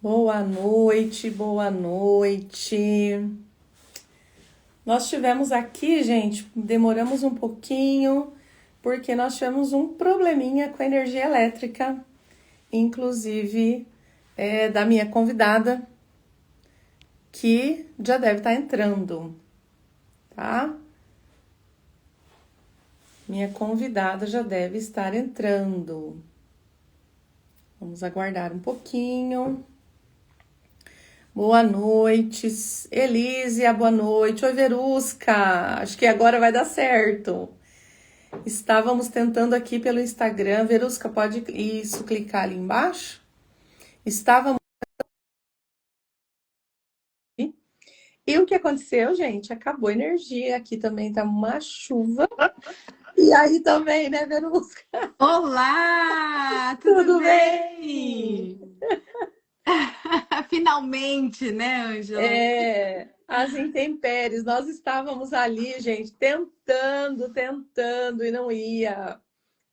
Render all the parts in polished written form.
Boa noite, boa noite. Nós tivemos aqui, gente, demoramos um pouquinho, porque nós tivemos um probleminha com a energia elétrica, inclusive da minha convidada, que já deve estar entrando, tá? Minha convidada já deve estar entrando. Vamos aguardar um pouquinho. Boa noite, Elísia, boa noite. Oi, Verusca. Acho que agora vai dar certo. Estávamos tentando aqui pelo Instagram. Verusca, pode isso, clicar ali embaixo? Estávamos. E o que aconteceu, gente? Acabou a energia. Aqui também tá uma chuva. E aí também, né, Verusca? Olá, tudo Tudo bem? bem? Finalmente, né, Ângela? As intempéries. Nós estávamos ali, gente, tentando e não ia.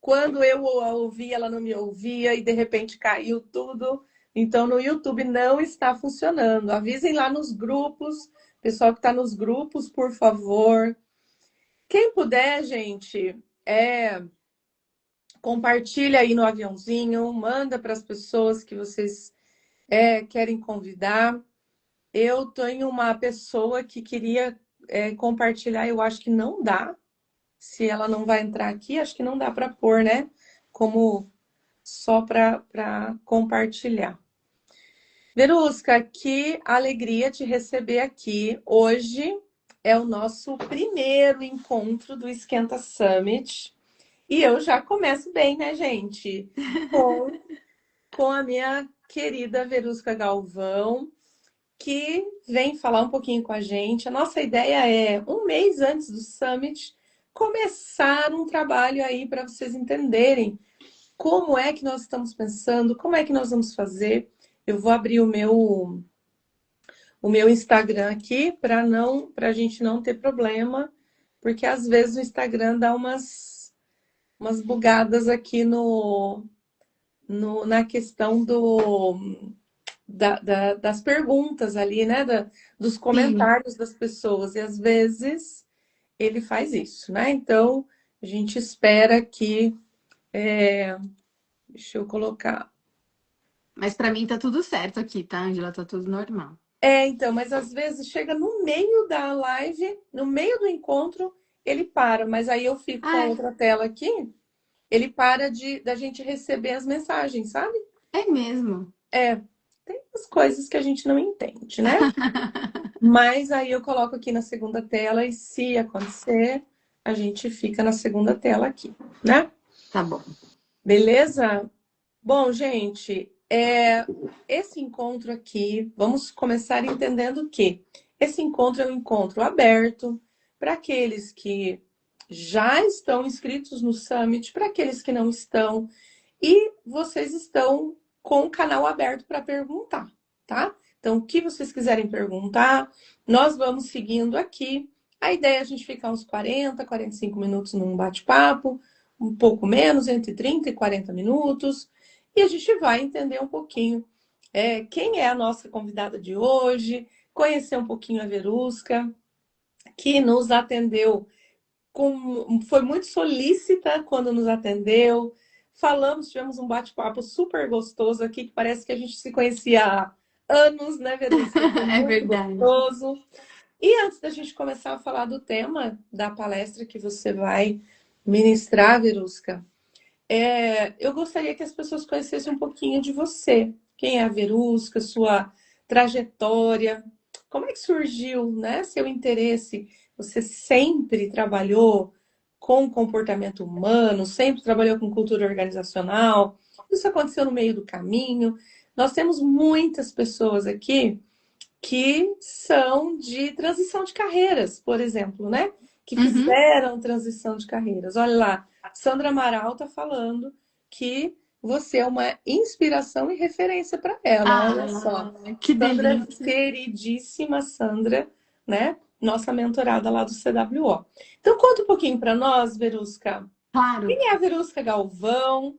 Quando eu a ouvi, ela não me ouvia e de repente caiu tudo. Então no YouTube não está funcionando. Avisem lá nos grupos, pessoal que está nos grupos, por favor. Quem puder, gente, compartilha aí no aviãozinho, manda para as pessoas que vocês querem convidar. Eu tenho uma pessoa que queria compartilhar, eu acho que não dá. Se ela não vai entrar aqui, acho que não dá para pôr, né? Como só para compartilhar. Verusca, que alegria te receber aqui. Hoje é o nosso primeiro encontro do Esquenta Summit. E eu já começo bem, né, gente? Com, com a minha querida Verusca Galvão, que vem falar um pouquinho com a gente. A nossa ideia é, um mês antes do Summit, começar um trabalho aí para vocês entenderem como é que nós estamos pensando, como é que nós vamos fazer. Eu vou abrir o meu Instagram aqui para a gente não ter problema, porque às vezes o Instagram dá umas bugadas aqui na questão das perguntas ali, né? Dos Sim, comentários das pessoas. E às vezes ele faz isso, né? Então a gente espera que. Deixa eu colocar. mas para mim tá tudo certo aqui, tá, Ângela? Tá tudo normal. Então, mas às vezes chega no meio da live, no meio do encontro, ele para, mas aí eu fico com a Ah, outra tela aqui, ele para da gente receber as mensagens, sabe? é mesmo. É, tem as coisas que a gente não entende, né? Mas aí eu coloco aqui na segunda tela e se acontecer, a gente fica na segunda tela aqui, né? Tá bom. Beleza? Bom, gente, esse encontro aqui, vamos começar entendendo que esse encontro é um encontro aberto para aqueles que já estão inscritos no Summit, para aqueles que não estão, e vocês estão com o canal aberto para perguntar, tá? Então, o que vocês quiserem perguntar, nós vamos seguindo aqui. A ideia é a gente ficar uns 45 minutos num bate-papo, um pouco menos, entre 30 e 40 minutos, e a gente vai entender um pouquinho quem é a nossa convidada de hoje, conhecer um pouquinho a Verusca, que nos atendeu foi muito solícita quando nos atendeu. Falamos, tivemos um bate-papo super gostoso aqui, que parece que a gente se conhecia há anos, né, Verusca? Foi É muito verdade. gostoso. E antes da gente começar a falar do tema da palestra que você vai ministrar, Verusca, eu gostaria que as pessoas conhecessem um pouquinho de você. Quem é a Verusca, sua trajetória, como é que surgiu, né, seu interesse? Você sempre trabalhou com comportamento humano, sempre trabalhou com cultura organizacional. Isso aconteceu no meio do caminho. Nós temos muitas pessoas aqui que são de transição de carreiras, por exemplo, né? Que Uhum. fizeram transição de carreiras. Olha lá, Sandra Amaral está falando que você é uma inspiração e referência para ela. Olha só. Ah, que Sandra, delícia. queridíssima Sandra, né? Nossa mentorada lá do CWO. Então, conta um pouquinho para nós, Verusca. Claro. Quem é a Verusca Galvão,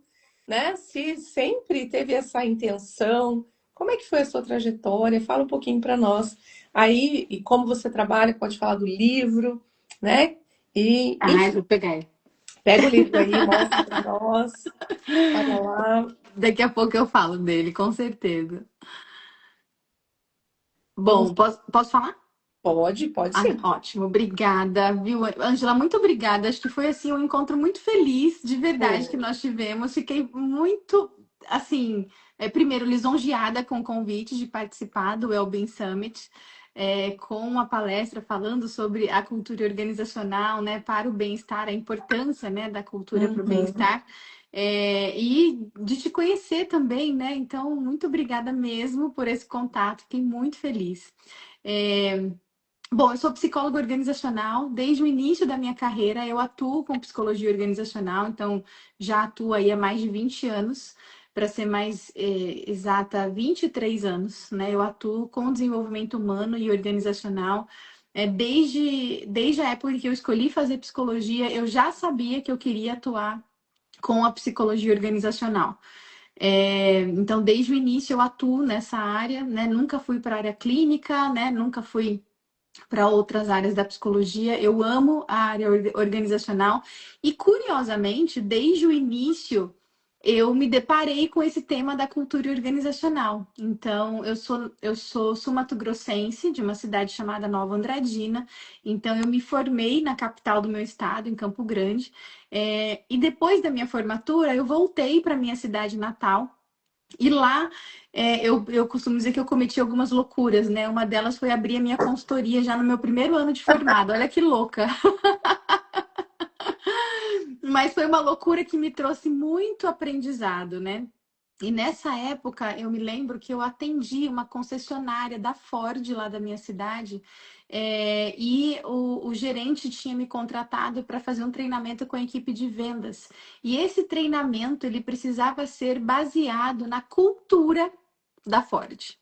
né? Se sempre teve essa intenção, como é que foi a sua trajetória? Fala um pouquinho para nós. Aí, e como você trabalha, pode falar do livro, né? E, Ah, enfim, vou pegar ele. pega o livro aí, mostra para nós. Olha lá. Daqui a pouco eu falo dele, com certeza. Vamos, Bom, posso falar? pode Ah, sim. ótimo, obrigada, viu, Ângela? Muito obrigada. Acho que foi assim um encontro muito feliz, de verdade, que Foi. nós tivemos. Fiquei muito, assim, primeiro lisonjeada com o convite de participar do Wellbeing Summit, com uma palestra falando sobre a cultura organizacional, né, para o bem-estar, a importância, né, da cultura para o Uhum. bem-estar. E de te conhecer também, né? Então, muito obrigada mesmo por esse contato. Fiquei muito feliz. É, Bom, eu sou psicóloga organizacional. Desde o início da minha carreira, eu atuo com psicologia organizacional, então já atuo aí há mais de 20 anos, para ser mais exata, 23 anos, né? Eu atuo com desenvolvimento humano e organizacional. Desde a época em que eu escolhi fazer psicologia, eu já sabia que eu queria atuar com a psicologia organizacional. Então, desde o início, eu atuo nessa área, né? Nunca fui para a área clínica, né? Nunca fui para outras áreas da psicologia. Eu amo a área organizacional e, curiosamente, desde o início, eu me deparei com esse tema da cultura organizacional. Então, eu sou sul-mato-grossense, de uma cidade chamada Nova Andradina. Então, eu me formei na capital do meu estado, em Campo Grande. E depois da minha formatura, eu voltei para minha cidade natal, e lá eu costumo dizer que eu cometi algumas loucuras, né? Uma delas foi abrir a minha consultoria já no meu primeiro ano de formado. Olha que louca! Mas foi uma loucura que me trouxe muito aprendizado, né? E nessa época eu me lembro que eu atendi uma concessionária da Ford lá da minha cidade, e o gerente tinha me contratado para fazer um treinamento com a equipe de vendas. E esse treinamento ele precisava ser baseado na cultura da Ford.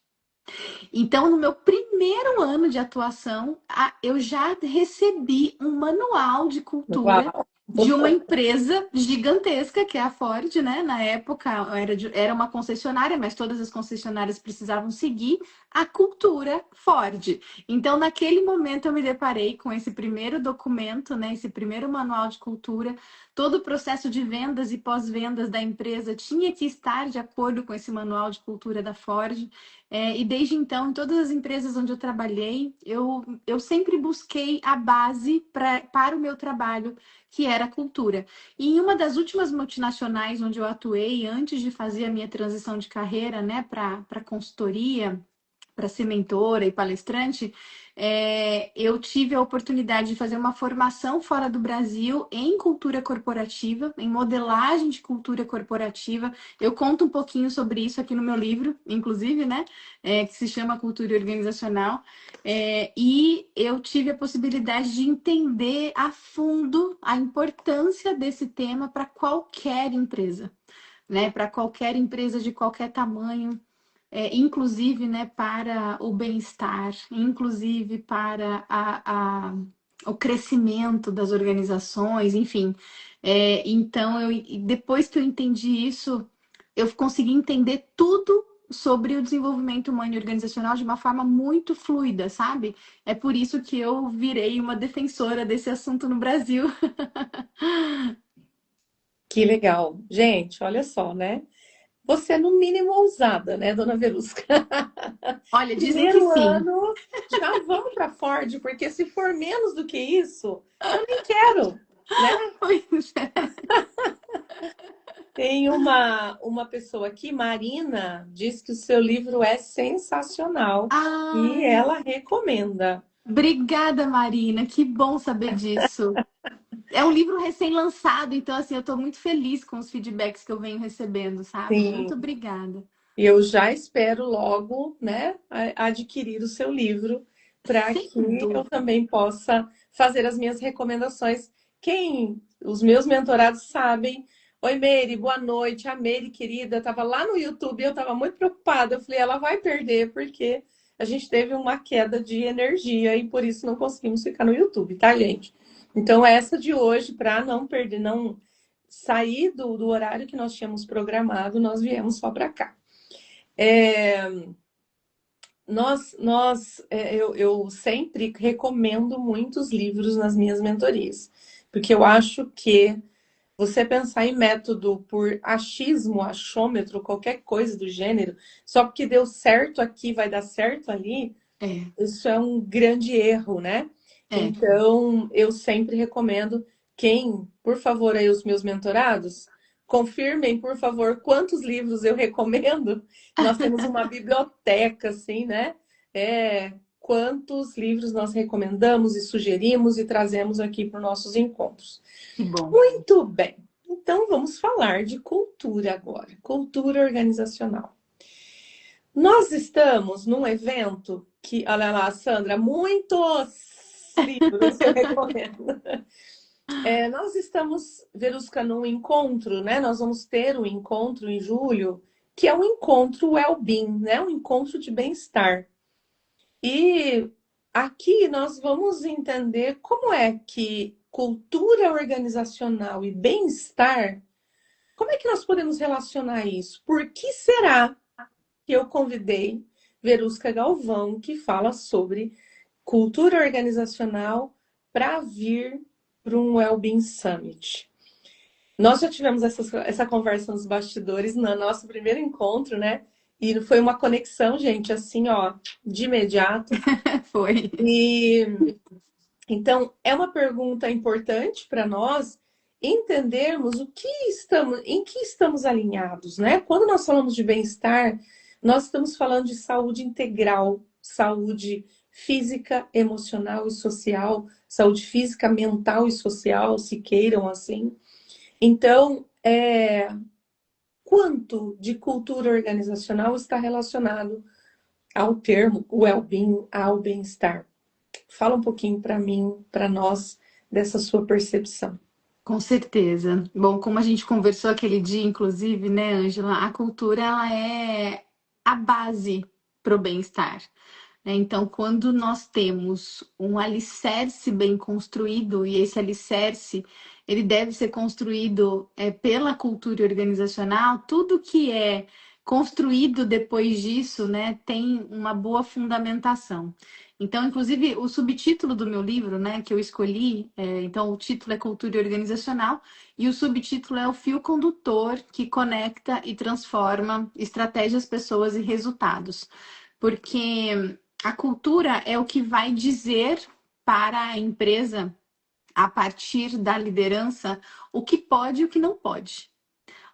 Então, no meu primeiro ano de atuação, eu já recebi um manual de cultura Uau. de uma empresa gigantesca, que é a Ford, né? Na época era uma concessionária, mas todas as concessionárias precisavam seguir a cultura Ford. Então, naquele momento, eu me deparei com esse primeiro documento, né? Esse primeiro manual de cultura. Todo o processo de vendas e pós-vendas da empresa tinha que estar de acordo com esse manual de cultura da Ford. E desde então, em todas as empresas onde eu trabalhei, eu sempre busquei a base para o meu trabalho, que era a cultura. E em uma das últimas multinacionais onde eu atuei, antes de fazer a minha transição de carreira, né, para consultoria, para ser mentora e palestrante, eu tive a oportunidade de fazer uma formação fora do Brasil em cultura corporativa, em modelagem de cultura corporativa. Eu conto um pouquinho sobre isso aqui no meu livro, inclusive, né? Que se chama Cultura Organizacional. E eu tive a possibilidade de entender a fundo a importância desse tema para qualquer empresa, né? Para qualquer empresa de qualquer tamanho, inclusive, né, para o bem-estar, inclusive para o crescimento das organizações, enfim. Então, depois que eu entendi isso, eu consegui entender tudo sobre o desenvolvimento humano e organizacional de uma forma muito fluida, sabe? É por isso que eu virei uma defensora desse assunto no Brasil. Que legal. Gente, olha só, né? Você é no mínimo ousada, né, dona Verusca? Olha, dizem que Primeiro sim. ano, já vamos para Ford, porque se for menos do que isso, eu nem quero, né? Pois é. Tem uma pessoa aqui, Marina, diz que o seu livro é sensacional e Ai, ela recomenda. obrigada, Marina. Que bom saber disso. É um livro recém-lançado, então assim, eu estou muito feliz com os feedbacks que eu venho recebendo, sabe? Muito Sim, obrigada. e eu já espero logo, né, adquirir o seu livro para Sem que eu dúvida. também possa fazer as minhas recomendações. Os meus mentorados sabem. Oi, Meire, boa noite. A Meire, querida, estava lá no YouTube, eu estava muito preocupada. Eu falei, ela vai perder porque a gente teve uma queda de energia e por isso não conseguimos ficar no YouTube, tá, gente? Então, essa de hoje, para não perder, não sair do horário que nós tínhamos programado, nós viemos só para cá. Eu sempre recomendo muitos livros nas minhas mentorias, porque eu acho que você pensar em método por achismo, achômetro, qualquer coisa do gênero, só porque deu certo aqui, vai dar certo ali, É, isso é um grande erro, né? é. Então, eu sempre recomendo por favor, aí os meus mentorados, confirmem, por favor, quantos livros eu recomendo. Nós temos uma biblioteca, assim, né? Quantos livros nós recomendamos e sugerimos e trazemos aqui para os nossos encontros. Que bom. Muito bem. Então, vamos falar de cultura agora, cultura organizacional. Nós estamos num evento que, olha lá, Sandra, muitos livros eu recomendo. Nós estamos, Verusca, num encontro, né? Nós vamos ter um encontro em julho, que é um encontro well-being, né? Um encontro de bem-estar. E aqui nós vamos entender como é que cultura organizacional e bem-estar, como é que nós podemos relacionar isso? Por que será que eu convidei Verusca Galvão, que fala sobre cultura organizacional, para vir para um Wellbeing Summit? Nós já tivemos essa conversa nos bastidores no nosso primeiro encontro, né? E foi uma conexão, gente, assim, ó, de imediato. Foi. E então é uma pergunta importante para nós entendermos em que estamos alinhados, né? Quando nós falamos de bem-estar, nós estamos falando de saúde integral, saúde física, emocional e social, saúde física, mental e social, se queiram assim. Então, quanto de cultura organizacional está relacionado ao termo well-being, ao bem-estar? Fala um pouquinho para mim, para nós, dessa sua percepção. Com certeza. Bom, como a gente conversou aquele dia, inclusive, né, Ângela, a cultura ela é a base para o bem-estar, né? Então, quando nós temos um alicerce bem construído, e esse alicerce ele deve ser construído pela cultura organizacional, tudo que é construído depois disso, né, tem uma boa fundamentação. Então, inclusive, o subtítulo do meu livro, né, que eu escolhi, então o título é Cultura Organizacional e o subtítulo é O Fio Condutor que Conecta e Transforma Estratégias, Pessoas e Resultados. Porque a cultura é o que vai dizer para a empresa, a partir da liderança, o que pode e o que não pode,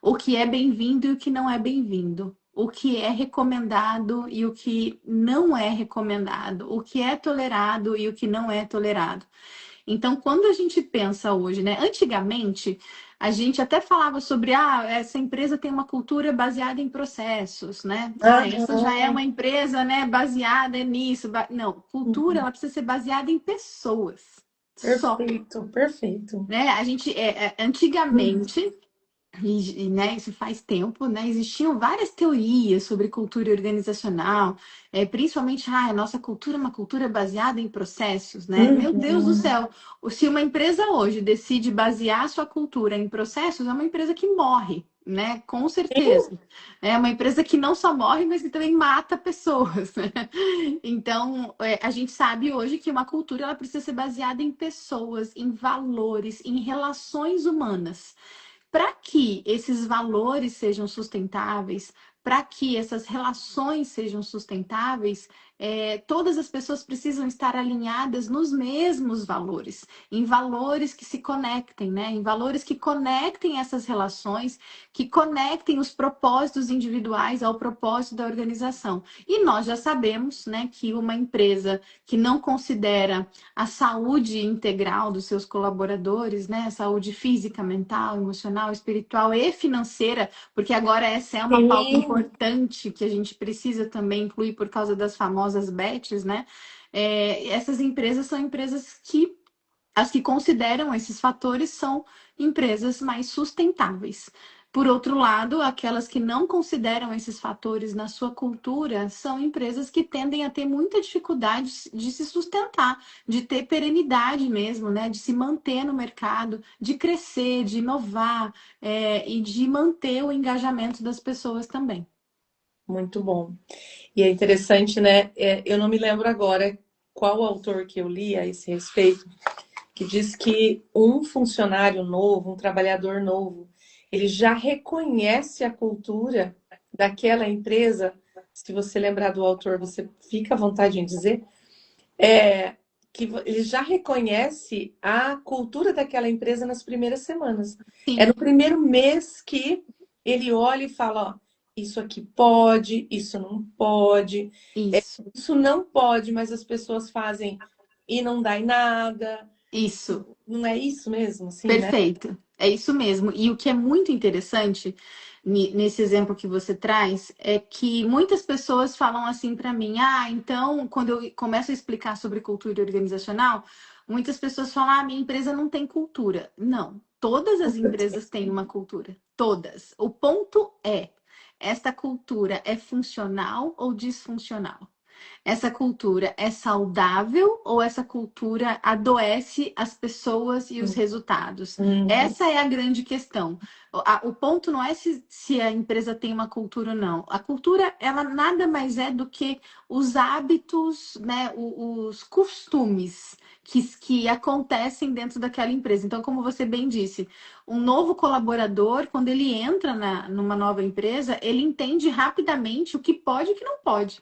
o que é bem-vindo e o que não é bem-vindo, o que é recomendado e o que não é recomendado, o que é tolerado e o que não é tolerado. Então, quando a gente pensa hoje, né? Antigamente, a gente até falava sobre, essa empresa tem uma cultura baseada em processos, né? Essa já é Aham. uma empresa, né, baseada nisso. Não, cultura, Uhum. ela precisa ser baseada em pessoas. Só, Perfeito, perfeito. né? A gente, Uhum. antigamente, né, isso faz tempo, né? Existiam várias teorias sobre cultura organizacional, principalmente, a nossa cultura é uma cultura baseada em processos, né? Meu Deus do Uhum. céu, se uma empresa hoje decide basear sua cultura em processos, é uma empresa que morre, né? Com certeza. É uma empresa que não só morre, mas que também mata pessoas, né? Então, a gente sabe hoje que uma cultura ela precisa ser baseada em pessoas, em valores, em relações humanas. Para que esses valores sejam sustentáveis, para que essas relações sejam sustentáveis, todas as pessoas precisam estar alinhadas nos mesmos valores, em valores que se conectem, né? Em valores que conectem essas relações, que conectem os propósitos individuais ao propósito da organização. E nós já sabemos, né, que uma empresa que não considera a saúde integral dos seus colaboradores, né? Saúde física, mental, emocional, espiritual e financeira, porque agora essa é uma pauta Sim, importante que a gente precisa também incluir por causa das famosas bets, né? Essas empresas são empresas que as que consideram esses fatores são empresas mais sustentáveis. Por outro lado, aquelas que não consideram esses fatores na sua cultura são empresas que tendem a ter muita dificuldade de se sustentar, de ter perenidade mesmo, né? De se manter no mercado, de crescer, de inovar, e de manter o engajamento das pessoas também. muito bom. E é interessante, né? Eu não me lembro agora qual autor que eu li a esse respeito, que diz que um funcionário novo, um trabalhador novo, ele já reconhece a cultura daquela empresa. Se você lembrar do autor, você fica à vontade em dizer, é, ele já reconhece a cultura daquela empresa nas primeiras semanas. É no Sim, primeiro mês que ele olha e fala, ó, isso aqui pode, isso não pode, isso, isso não pode, mas as pessoas fazem e não dá em nada. isso. Não é isso mesmo, assim, né? Perfeito. É isso mesmo. E o que é muito interessante nesse exemplo que você traz é que muitas pessoas falam assim para mim: ah, então, quando eu começo a explicar sobre cultura organizacional, muitas pessoas falam: ah, minha empresa não tem cultura. Não, todas as empresas têm uma cultura. Todas. O ponto é: esta cultura é funcional ou disfuncional? Essa cultura é saudável ou essa cultura adoece as pessoas e os resultados? Uhum, Essa é a grande questão. O ponto não é se a empresa tem uma cultura ou não. A cultura, ela nada mais é do que os hábitos, né, os costumes que acontecem dentro daquela empresa. Então, como você bem disse, um novo colaborador, quando ele entra numa nova empresa, ele entende rapidamente o que pode e o que não pode.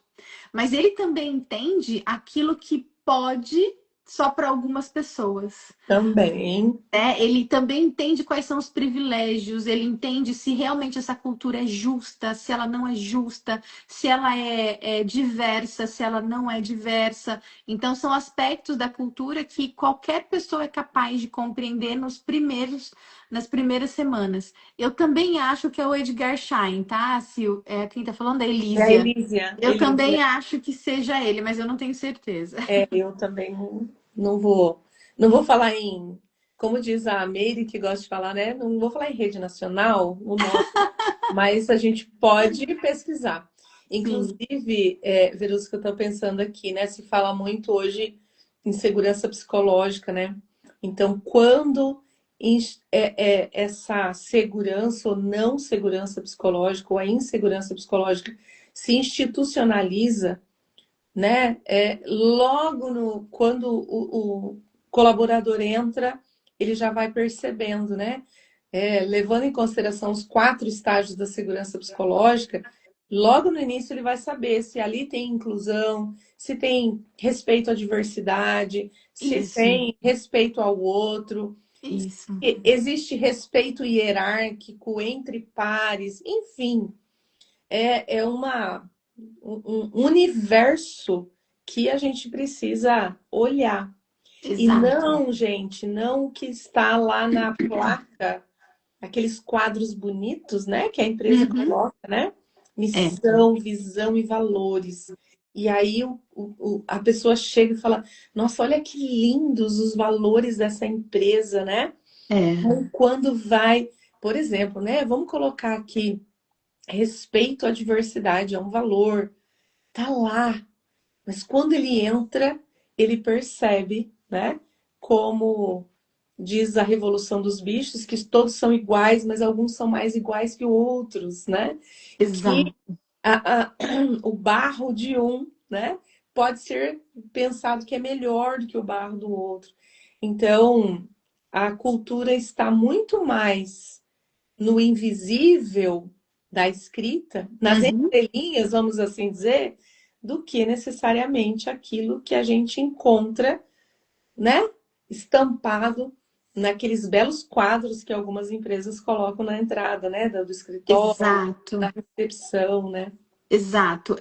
Mas ele também entende aquilo que pode só para algumas pessoas. também. Né? Ele também entende quais são os privilégios, ele entende se realmente essa cultura é justa, se ela não é justa, se ela é diversa, se ela não é diversa. Então, são aspectos da cultura que qualquer pessoa é capaz de compreender nas primeiras semanas. Eu também acho que é o Edgar Schein, tá, Sil? Quem está falando é a É a Elísia. Elísia. Eu também acho que seja ele, mas eu não tenho certeza. Eu também não vou falar em, como diz a Meire, que gosta de falar, né? Não vou falar em rede nacional, o nome, mas a gente pode pesquisar. Sim. Inclusive, Verusca, eu estou pensando aqui, né? Se fala muito hoje em segurança psicológica, né? Então, quando essa segurança ou não segurança psicológica, ou a insegurança psicológica se institucionaliza, né? Logo quando o colaborador entra, ele já vai percebendo, né? Levando em consideração os 4 estágios da segurança psicológica, logo no início ele vai saber se ali tem inclusão, se tem respeito à diversidade, se Isso, tem respeito ao outro, isso. se existe respeito hierárquico entre pares, enfim, é um universo que a gente precisa olhar. E Exato. não, gente, não o que está lá na placa, aqueles quadros bonitos, né, que a empresa Uhum. coloca, né? É, Missão, visão e valores. E aí a pessoa chega e fala: Nossa, olha que lindos os valores dessa empresa, né? é, Então, quando vai, por exemplo, né? Vamos colocar aqui respeito à diversidade, é um valor, tá lá. Mas quando ele entra, ele percebe, né? Como diz a Revolução dos Bichos, que todos são iguais, mas alguns são mais iguais que outros, né? Que exato, o barro de um, né? Pode ser pensado que é melhor do que o barro do outro. Então, a cultura está muito mais no invisível da escrita, nas uhum, entrelinhas, vamos assim dizer, do que necessariamente aquilo que a gente encontra, né, estampado naqueles belos quadros que algumas empresas colocam na entrada, né, do escritório, exato, na recepção, né? exato.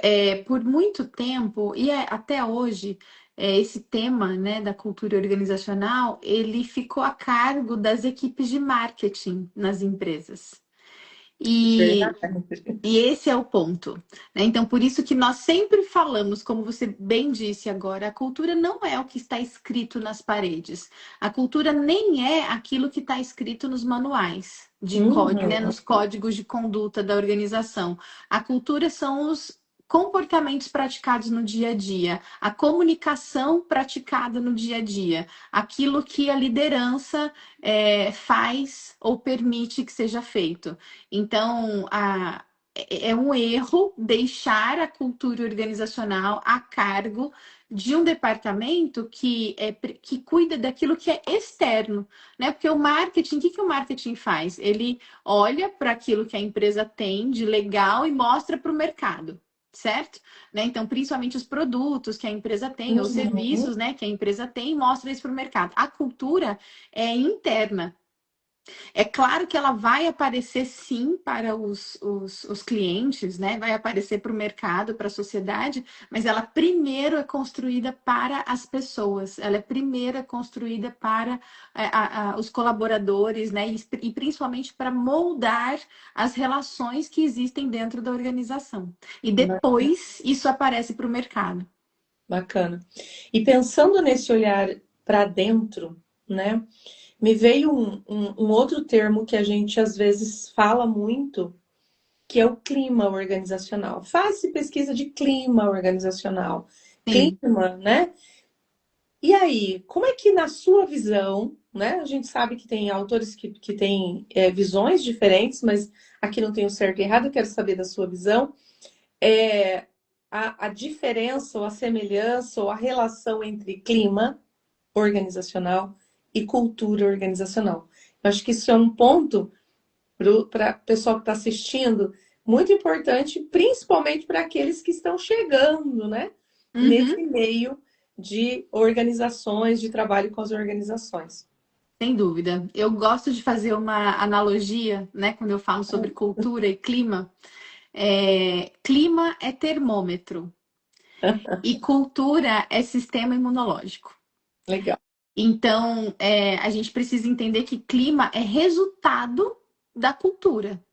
Por muito tempo, e até hoje, esse tema, né, da cultura organizacional, ele ficou a cargo das equipes de marketing nas empresas. E Verdade. E esse é o ponto, né? Então, por isso que nós sempre falamos, como você bem disse agora, a cultura não é o que está escrito nas paredes. A cultura nem é aquilo que está escrito nos manuais de código, né? Uhum. Nos códigos de conduta da organização. A cultura são os comportamentos praticados no dia a dia, a comunicação praticada no dia a dia, aquilo que a liderança faz ou permite que seja feito. Então, é um erro deixar a cultura organizacional a cargo de um departamento que cuida daquilo que é externo, né? Porque o marketing, o que que o marketing faz? Ele olha para aquilo que a empresa tem de legal e mostra para o mercado, certo? Né? Então, principalmente os produtos que a empresa tem, ou Uhum. serviços, né, que a empresa tem, mostra isso para o mercado. A cultura é interna. É claro que ela vai aparecer sim para os clientes, né? Vai aparecer para o mercado, para a sociedade, mas ela primeiro é construída para as pessoas, ela é primeiro construída para os colaboradores, né? E principalmente para moldar as relações que existem dentro da organização. E depois isso aparece para o mercado. Bacana. E pensando nesse olhar para dentro, né? Me veio um outro termo que a gente às vezes fala muito, que é o clima organizacional. Faz-se pesquisa de clima organizacional. Sim. Clima, né? E aí, como é que na sua visão, né? A gente sabe que tem autores que têm visões diferentes, mas aqui não tem o certo e errado, eu quero saber da sua visão. É, a diferença, ou a semelhança, ou a relação entre clima organizacional e cultura organizacional. Eu acho que isso é um ponto para o pessoal que está assistindo muito importante, principalmente para aqueles que estão chegando, né, nesse Uhum. meio de organizações, de trabalho com as organizações. Sem dúvida. Eu gosto de fazer uma analogia, né, quando eu falo sobre cultura e clima. Clima é termômetro e cultura é sistema imunológico. Legal. Então, a gente precisa entender que clima é resultado da cultura.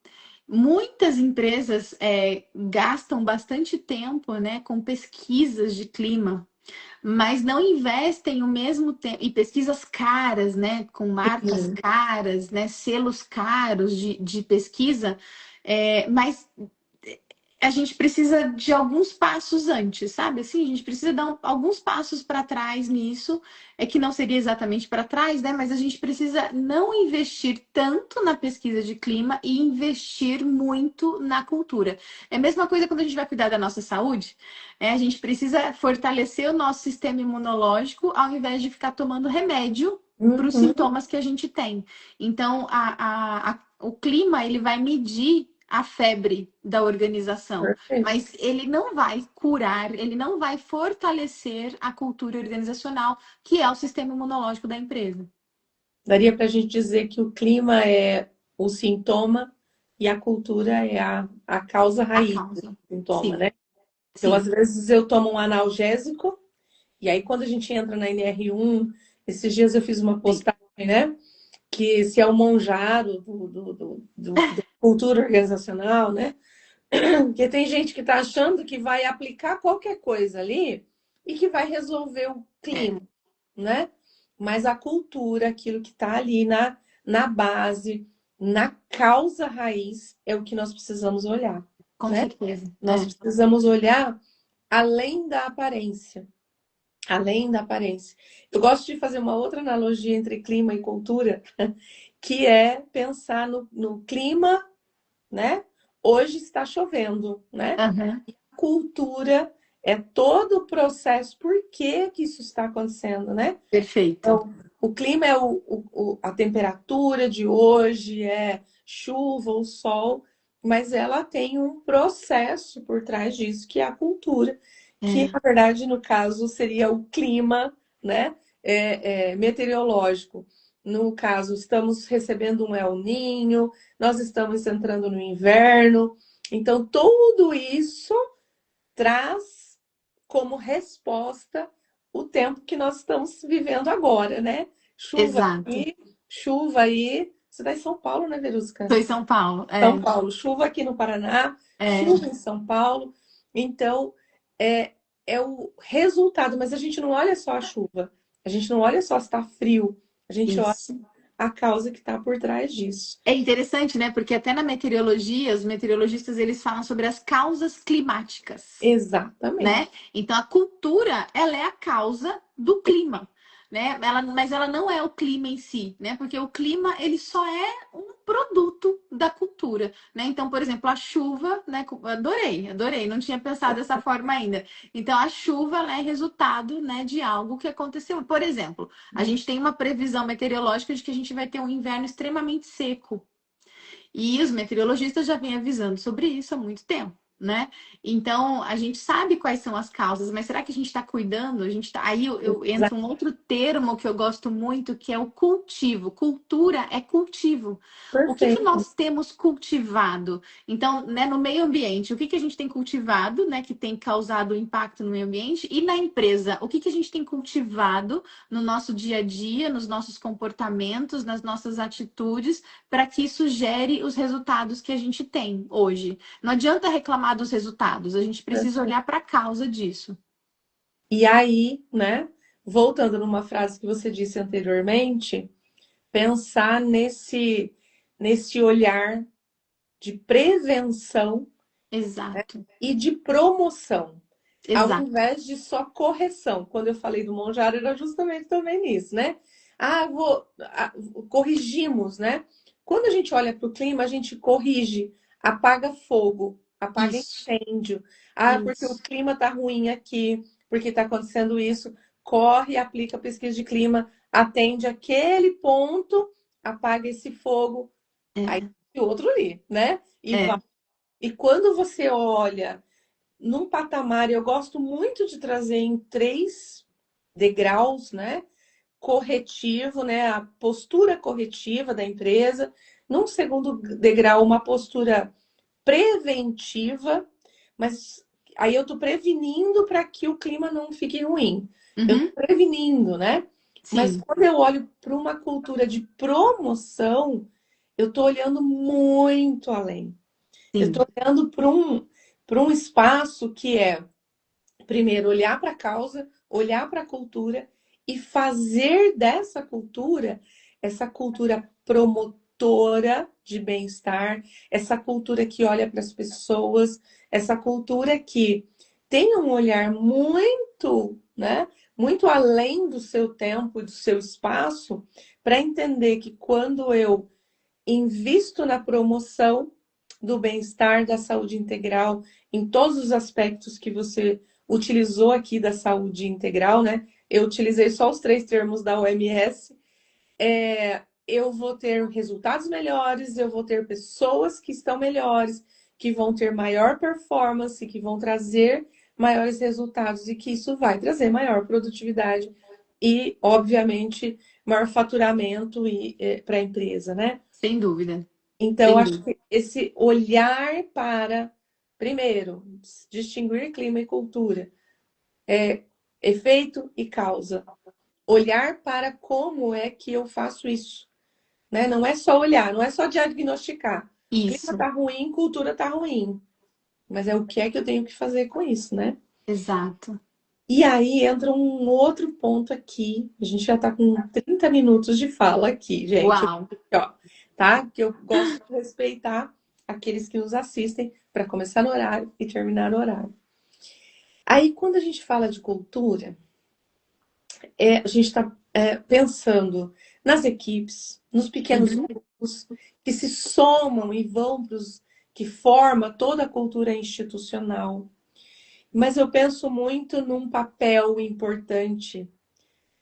Muitas empresas gastam bastante tempo, né, com pesquisas de clima, mas não investem o mesmo tempo e pesquisas caras, né, com marcas Sim. caras, né, selos caros de pesquisa, mas a gente precisa de alguns passos antes, sabe? Assim, a gente precisa dar alguns passos para trás nisso, que não seria exatamente para trás, né? Mas a gente precisa não investir tanto na pesquisa de clima e investir muito na cultura. É a mesma coisa quando a gente vai cuidar da nossa saúde, a gente precisa fortalecer o nosso sistema imunológico ao invés de ficar tomando remédio para os Uhum. sintomas que a gente tem. Então, o clima ele vai medir a febre da organização, Perfeito. mas ele não vai curar, ele não vai fortalecer a cultura organizacional, que é o sistema imunológico da empresa. Daria para a gente dizer que o clima é o sintoma e a cultura é a causa A raiz do causa. sintoma, Sim, né? Eu, às sim. vezes, eu tomo um analgésico. E aí, quando a gente entra na NR1, esses dias eu fiz uma Sim. postagem, né? Que se é o monjaro da cultura organizacional, né? Porque tem gente que está achando que vai aplicar qualquer coisa ali e que vai resolver o É, clima, né? Mas a cultura, aquilo que está ali na base, na causa raiz, é o que nós precisamos olhar, com né? certeza. Nós precisamos olhar além da aparência. Além da aparência. Eu gosto de fazer uma outra analogia entre clima e cultura, que é pensar no clima, né? Hoje está chovendo, né? Aham. Cultura é todo o processo, por que que isso está acontecendo, né? Perfeito. Então, o clima é a temperatura de hoje, é chuva ou sol, mas ela tem um processo por trás disso, que é a cultura, que É, na verdade, no caso, seria o clima, né, meteorológico. No caso, estamos recebendo um El Ninho, nós estamos entrando no inverno, então tudo isso traz como resposta o tempo que nós estamos vivendo agora, né? Chuva exato. aqui, chuva aí. Você está em São Paulo, né, Verusca? Estou em São Paulo. São Paulo, chuva aqui no Paraná, É, chuva em São Paulo. Então, é, é o resultado, mas a gente não olha só a chuva, a gente não olha só se está frio, a gente olha isso. a causa que está por trás disso. É interessante, né? Porque até na meteorologia, os meteorologistas eles falam sobre as causas climáticas, Exatamente. né? Então a cultura, ela é a causa do clima. né? Mas ela não é o clima em si, né? Porque o clima, ele só é um produto da cultura, né? Então, por exemplo, a chuva, né? Adorei, não tinha pensado dessa forma ainda. Então, a chuva, ela é resultado, né, de algo que aconteceu. Por exemplo, a gente tem uma previsão meteorológica de que a gente vai ter um inverno extremamente seco. E os meteorologistas já vêm avisando sobre isso há muito tempo, né? Então, a gente sabe quais são as causas, mas será que a gente está cuidando? A gente tá... Aí eu entro um outro termo que eu gosto muito, que é o cultivo. Cultura é cultivo. O que que Perfeito. nós temos cultivado? Então, né, no meio ambiente, o que que a gente tem cultivado, né, que tem causado impacto no meio ambiente? E na empresa, o que que a gente tem cultivado no nosso dia a dia, nos nossos comportamentos, nas nossas atitudes, para que isso gere os resultados que a gente tem hoje. Não adianta reclamar dos resultados, a gente precisa Perfeito. olhar para a causa disso. E aí, né, voltando numa frase que você disse anteriormente, pensar nesse olhar de prevenção Exato, e de promoção, ao exato. invés de só correção. Quando eu falei do Monjaro, era justamente também nisso, né? Corrigimos, né? Quando a gente olha para o clima, a gente corrige, apaga fogo, apaga Isso, incêndio. Porque o isso. clima está ruim aqui, porque está acontecendo isso, corre, aplica pesquisa de clima, atende aquele ponto, apaga esse fogo, aí É, e outro ali, né? E vai. é. E quando você olha num patamar, eu gosto muito de trazer em 3 degraus, né? Corretivo, né? A postura corretiva da empresa. Num segundo degrau, uma postura preventiva, mas aí eu estou prevenindo para que o clima não fique ruim. Eu estou Uhum, prevenindo, né? Mas sim, quando eu olho para uma cultura de promoção, eu estou olhando muito além. Eu sim. estou olhando para um espaço que é, primeiro, olhar para a causa, olhar para a cultura e fazer dessa cultura essa cultura promotora de bem-estar, essa cultura que olha para as pessoas, essa cultura que tem um olhar muito, né, muito além do seu tempo, do seu espaço, para entender que quando eu invisto na promoção do bem-estar, da saúde integral, em todos os aspectos que você utilizou aqui da saúde integral, né? Eu utilizei só os 3 termos da OMS. Eu vou ter resultados melhores, eu vou ter pessoas que estão melhores, que vão ter maior performance, que vão trazer maiores resultados e que isso vai trazer maior produtividade e, obviamente, maior faturamento para a empresa, né? Sem dúvida, Então, sem acho dúvida. que esse olhar para, primeiro, distinguir clima e cultura, efeito e causa. Olhar para como é que eu faço isso, né? Não é só olhar, não é só diagnosticar. Clima Isso, tá ruim, cultura tá ruim. Mas é o que é que eu tenho que fazer com isso, né? exato. E aí entra um outro ponto aqui. A gente já está com 30 minutos de fala aqui, gente. Uau! Ó, tá? Que eu gosto de respeitar aqueles que nos assistem para começar no horário e terminar no horário. Aí, quando a gente fala de cultura, a gente está pensando nas equipes, nos pequenos Uhum, grupos que se somam e vão para os que forma toda a cultura institucional. Mas eu penso muito num papel importante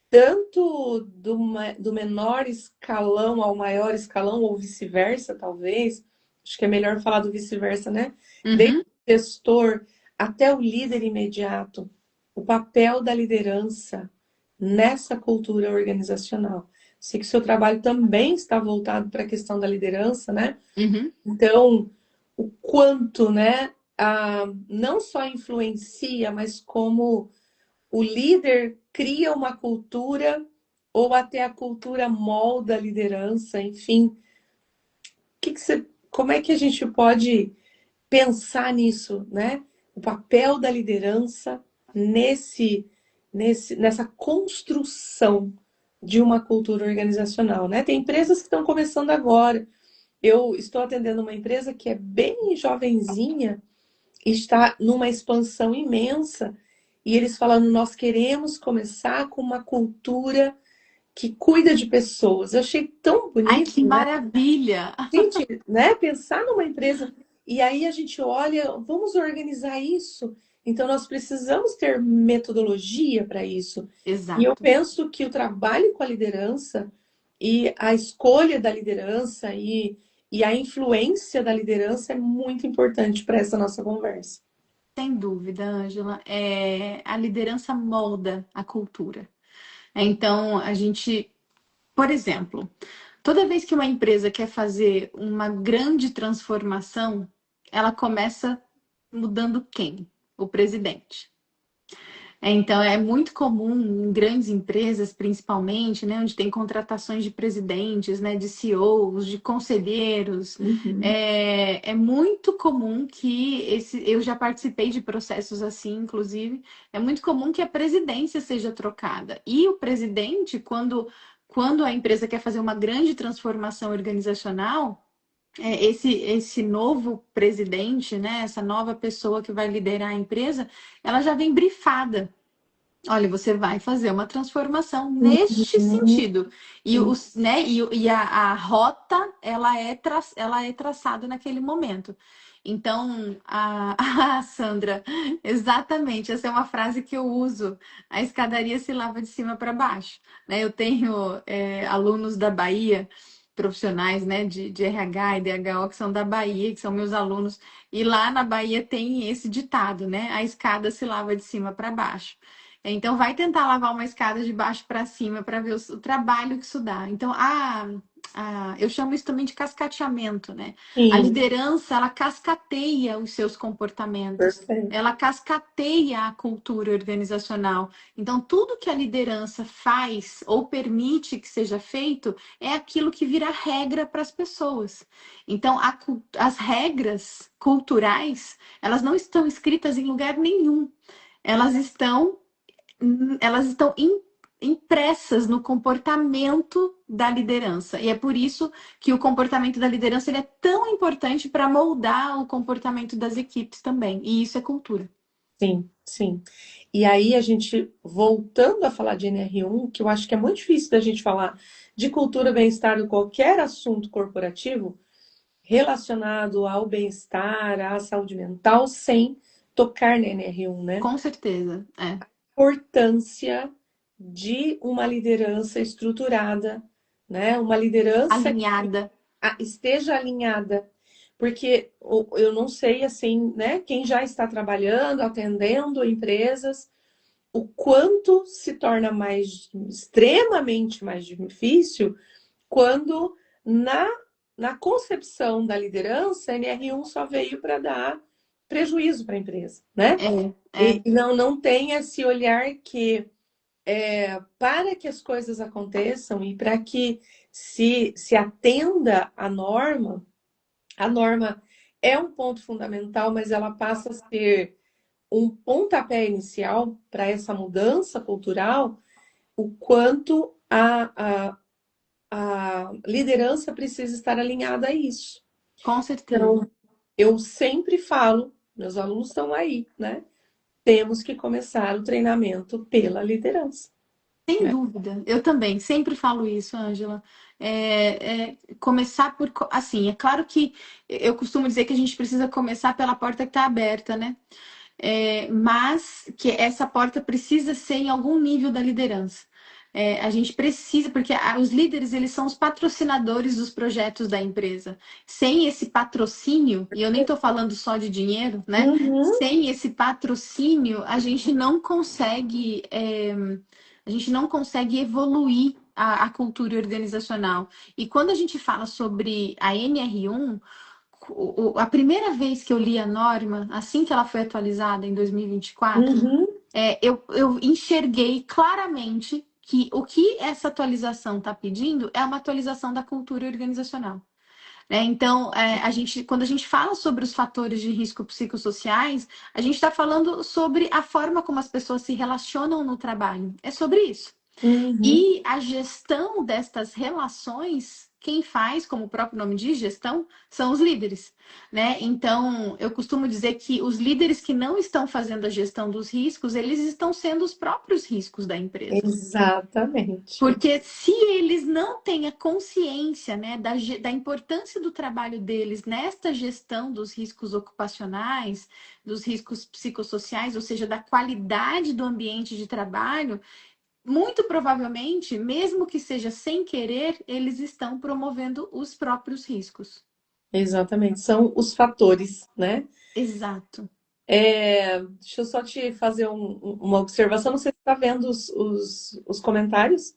tanto do menor escalão ao maior escalão, ou vice-versa, talvez. Acho que é melhor falar do vice-versa, né? Desde uhum. o gestor até o líder imediato, o papel da liderança nessa cultura organizacional. Sei que o seu trabalho também está voltado para a questão da liderança, né? Uhum. Então, o quanto, né, não só influencia, mas como o líder cria uma cultura ou até a cultura molda a liderança, enfim. Como é que a gente pode pensar nisso, né? O papel da liderança nessa construção de uma cultura organizacional, né? Tem empresas que estão começando agora. Eu estou atendendo uma empresa que é bem jovenzinha, está numa expansão imensa e eles falando, nós queremos começar com uma cultura. que cuida de pessoas. Eu achei tão Ai, bonito, que né? maravilha! Gente, né? Pensar numa empresa e aí a gente olha, vamos organizar isso. Então nós precisamos ter metodologia para isso. E eu Exato. penso que o trabalho com a liderança e a escolha da liderança e a influência da liderança é muito importante para essa nossa conversa. Sem dúvida, Ângela. A liderança molda a cultura. Então, a gente, por exemplo, toda vez que uma empresa quer fazer uma grande transformação, ela começa mudando quem? O presidente. Então, é muito comum em grandes empresas, principalmente, né, onde tem contratações de presidentes, né, de CEOs, de conselheiros. Uhum. É muito comum que eu já participei de processos assim, inclusive, é muito comum que a presidência seja trocada. E o presidente, quando a empresa quer fazer uma grande transformação organizacional, esse novo presidente, né, essa nova pessoa que vai liderar a empresa, ela já vem brifada. Olha, você vai fazer uma transformação neste Uhum. sentido. E, os, né, a rota, ela é traçada naquele momento. Então, Sandra, exatamente, essa é uma frase que eu uso. A escadaria se lava de cima para baixo. Né? Eu tenho alunos da Bahia, profissionais, né, de RH e DHO, que são da Bahia, que são meus alunos. E lá na Bahia tem esse ditado, né? A escada se lava de cima para baixo. Então, vai tentar lavar uma escada de baixo para cima para ver o trabalho que isso dá. Então, eu chamo isso também de cascateamento, né? A Sim, liderança, ela cascateia os seus comportamentos. perfeito. Ela cascateia a cultura organizacional. Então, tudo que a liderança faz ou permite que seja feito é aquilo que vira regra para as pessoas. Então, as regras culturais, elas não estão escritas em lugar nenhum. Elas estão impressas no comportamento da liderança. E é por isso que o comportamento da liderança ele é tão importante para moldar o comportamento das equipes também. E isso é cultura. Sim, sim. E aí a gente, voltando a falar de NR1, que eu acho que é muito difícil da gente falar de cultura, bem-estar em qualquer assunto corporativo relacionado ao bem-estar, à saúde mental, sem tocar na NR1, né? Com certeza. Importância de uma liderança estruturada, né? Uma liderança Alinhada. esteja alinhada, porque eu não sei assim, né? Quem já está trabalhando, atendendo empresas, o quanto se torna mais extremamente mais difícil quando na, na concepção da liderança, a NR1 só veio para dar prejuízo para a empresa, né? É, E é, não tem esse olhar que para que as coisas aconteçam e para que se atenda a norma é um ponto fundamental, mas ela passa a ser um pontapé inicial para essa mudança cultural, o quanto a liderança precisa estar alinhada a isso. com certeza. Então, eu sempre falo, meus alunos estão aí, né? Temos que começar o treinamento pela liderança. Sem Né? dúvida, eu também sempre falo isso, Ângela. Começar por. Assim, é claro que eu costumo dizer que a gente precisa começar pela porta que está aberta, né? Mas que essa porta precisa ser em algum nível da liderança. A gente precisa, porque os líderes eles são os patrocinadores dos projetos da empresa. Sem esse patrocínio, e eu nem estou falando só de dinheiro, né? Uhum, Sem esse patrocínio, a gente não consegue evoluir a cultura organizacional. E quando a gente fala sobre a NR1, a primeira vez que eu li a norma, assim que ela foi atualizada em 2024, uhum, eu enxerguei claramente que o que essa atualização está pedindo é uma atualização da cultura organizacional. Então, quando a gente fala sobre os fatores de risco psicossociais, a gente está falando sobre a forma como as pessoas se relacionam no trabalho. É sobre isso. uhum. E a gestão destas relações quem faz, como o próprio nome diz, gestão, são os líderes, né? Então, eu costumo dizer que os líderes que não estão fazendo a gestão dos riscos, eles estão sendo os próprios riscos da empresa. Exatamente. Porque se eles não têm a consciência, né, da importância do trabalho deles nesta gestão dos riscos ocupacionais, dos riscos psicossociais, ou seja, da qualidade do ambiente de trabalho, muito provavelmente, mesmo que seja sem querer, eles estão promovendo os próprios riscos. Exatamente. São os fatores, né? Exato. Deixa eu só te fazer uma observação. Não sei se você está vendo os comentários.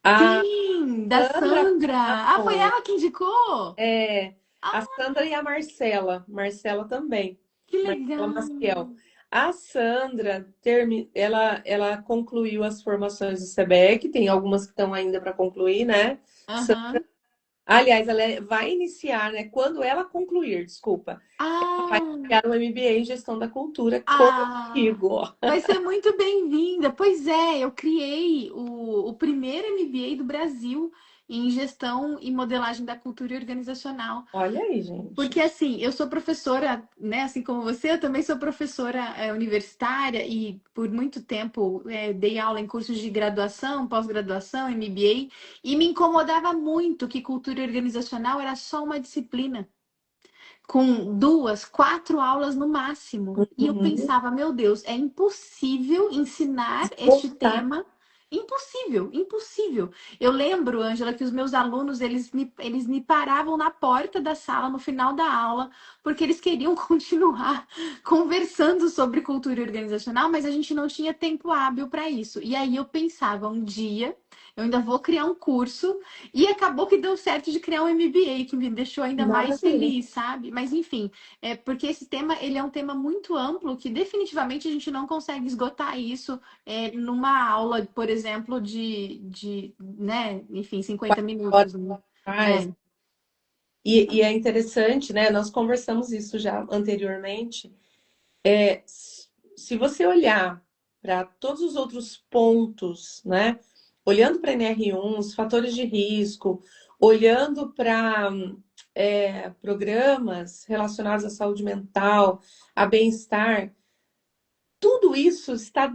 A Sim, da Sandra, Sandra. Ah, foi ela que indicou? é, Ah, a Sandra e a Marcela. Marcela também. que Marcela legal. Maciel. A Sandra, ela concluiu as formações do SEBEC, tem algumas que estão ainda para concluir, né? Aham. Aliás, vai iniciar, né? Quando ela concluir, desculpa, vai Ah, iniciar um MBA em gestão da cultura ah, comigo, ó. vai ser muito bem-vinda. Pois é, eu criei o primeiro MBA do Brasil em gestão e modelagem da cultura organizacional. Olha aí, gente. Porque assim, eu sou professora, né? Assim como você, eu também sou professora universitária e por muito tempo dei aula em cursos de graduação, pós-graduação, MBA, e me incomodava muito que cultura organizacional era só uma disciplina com 2, 4 aulas no máximo. E eu Uhum. pensava, meu Deus, é impossível ensinar este Voltar. tema. Impossível, impossível. Eu lembro, Ângela, que os meus alunos, eles me paravam na porta da sala no final da aula, porque eles queriam continuar conversando sobre cultura organizacional, mas a gente não tinha tempo hábil para isso. E aí eu pensava, um dia eu ainda vou criar um curso e acabou que deu certo de criar um MBA, que me deixou ainda mais Maravilha. feliz, sabe? Mas enfim, porque esse tema, ele é um tema muito amplo que definitivamente a gente não consegue esgotar isso numa aula, por exemplo, né, enfim, 50 Olha, minutos, né? faz. É, E é interessante, né? Nós conversamos isso já anteriormente. Se você olhar para todos os outros pontos, né? Olhando para a NR1, os fatores de risco, olhando para programas relacionados à saúde mental, a bem-estar, tudo isso está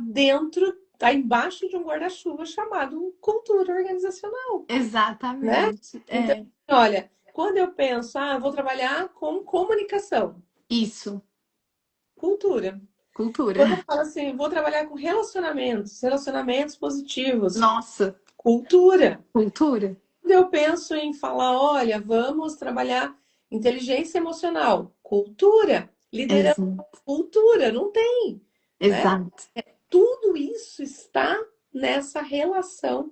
embaixo de um guarda-chuva chamado cultura organizacional, né? exatamente. Então, olha, quando eu penso, vou trabalhar com comunicação, Isso, cultura. cultura. Quando eu falo assim, vou trabalhar com relacionamentos positivos, Nossa, cultura. cultura. Quando eu penso em falar, olha, vamos trabalhar inteligência emocional, cultura, liderança, Exato, cultura, não tem, né? exato. Tudo isso está nessa relação.